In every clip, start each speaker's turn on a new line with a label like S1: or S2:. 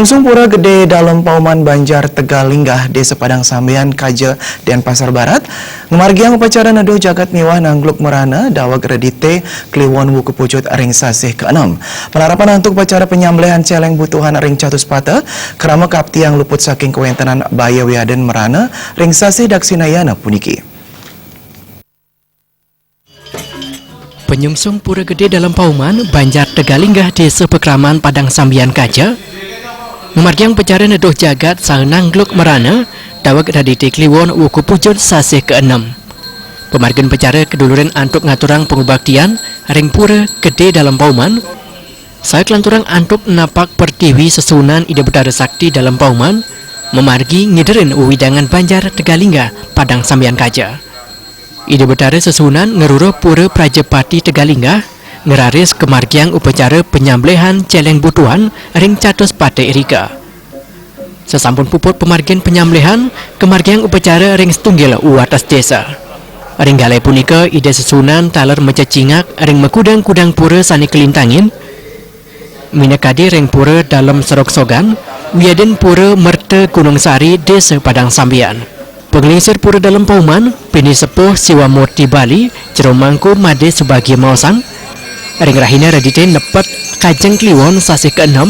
S1: Penyongsong Pura Gede dalam Pauman Banjar Tegalinggah Desa Padang Sambian Kaja dan Pasar Barat ngemargiang upacara nado jagat mewah nangluk merana dawag redite kliwon wuku pujut ring sasih ke-6. Penerapan untuk upacara penyambelihan celeng butuhan ring catus pata kerama kapti yang luput saking kewentanan baya wiaden merana ring sasih daksinayana puniki.
S2: Penyongsong Pura Gede dalam Pauman Banjar Tegalinggah Desa Pekraman Padang Sambian Kaja memargiang pencarian nedoh jagat sang nangluk merana dawag radite kliwon wuku pujut sasih ke-6. Pemargian pencarian keduluran antuk ngaturang pengubaktian ring Pura Gede dalam Pauman saya kelanturang antuk napak pertiwi sesunan ide bedara sakti dalam Pauman memargi ngiderin uwidangan Banjar Tegalinggah Padang Sambian Kaja. Ide bedara sesunan ngeruruh Pura Prajepati Tegalinggah ngeraris kemargiang upacara penyambelihan celeng butuhan ring catus pate Erika. Sesampun puput pemargian penyambelihan, kemargiang upacara ring setunggil atas desa. Ring galai punika ide sesunan taler mencacingak ring mekudang-kudang pura sani kelintangin. Minakadi ring pura dalam serok sogan, wiaden pura Merte Gunung Sari Desa Padang Sambian. Pengelisir pura dalam Pauman, Pini Sepuh Siwa Murti Bali, Jeromangku Made sebagai mausan. Ring rahina radite nepet kajeng kliwon sasih ke-6.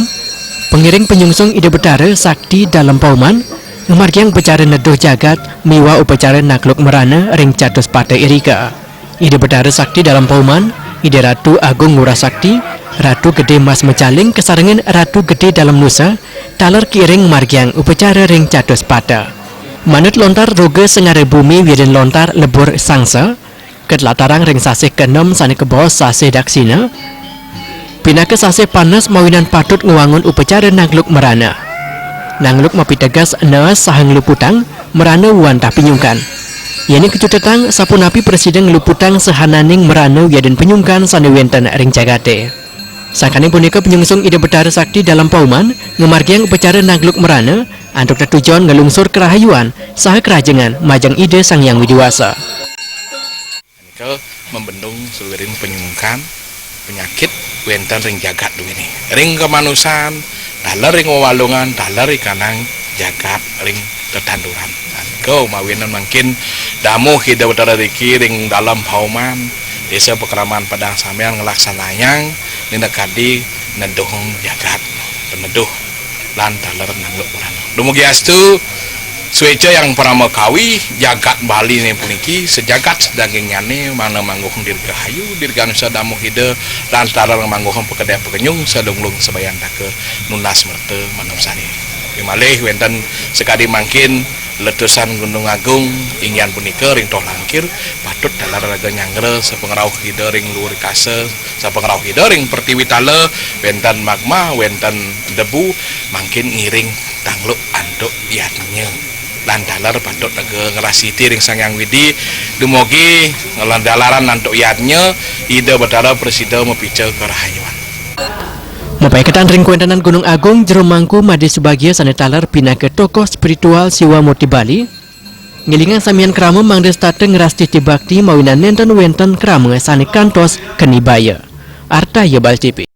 S2: Pengiring penyongsong ide betara sakti dalam Pauman ngemargiang upacara nedoh jagat miwa upacara nakluk merana ring catus pate Erika. Ide betara sakti dalam Pauman ide Ratu Agung Ngurah Sakti, Ratu Gede Mas Mecaling kesarengan Ratu Gede dalam Nusa taler kiring margiang upacara ring catus pate. Manut lontar roga sengare bumi wirin lontar lebur sangsa ketlatarang ring sasih ke-6 sani kebos sasih daksina pinaka sasih panas mawinan patut ngewangun upacara nangluk merana. Nangluk mapitegas neas sahang luputang merana wantah pinyungkan. Yani kecutetang sapunapi presiden ngeluputang sehananing merana wiaden penyungkan sani wenten ring jagate. Sangkane punika penyongsong ide betara sakti dalam Pauman ngemargiang upacara nangluk merana antuk tetujon ngelungsur kerahayuan saha kerajengan majang ide sang yang widiwasa.
S3: Membendung seluruh penyungkan penyakit wenten ring jagat ini ring kemanusan dalar ring wawalungan dalar ikanang jagat ring tetanduran kau mawinan makin damu hida utara riki ring dalam Pauman Desa Pekraman Padang Sambian ngelaksanayang nindakadi nedohong jagat peneduh lan dalar nangluk merana dumugi astu Sueca yang pernah mekawi jagat Bali ini puniki sejagat sedagingnya nih mana mangguhung dirgahayu dirganusa damu hide dan talar mangguhung pekedai pekenyung sedunglung sebayan take nunas merte manusani pimalih wenten sekali mangkin letusan Gunung Agung ingyan punika ring toh langkir patut dalar raga nyangre sapengrauh hide ring luhur kase sapengrauh hide ring pertiwi tale wenten magma wenten debu mangkin ngiring tangluk anduk yatnya lan dalar patut ngerasiti ring sangyang widi dumugi ngelandalaran nantuk yatnya ide betara presiden mepice kerahayuan.
S2: Mapaiketan ring kuentanan Gunung Agung Jeromangku Made sebagia sane talar pinake tokoh spiritual Siwa Murti Bali ngilingan samian krama mangde state ngerasti tibakti mawinan nenten wenten krama sane kantos kenibaya. Arta Yebal TV.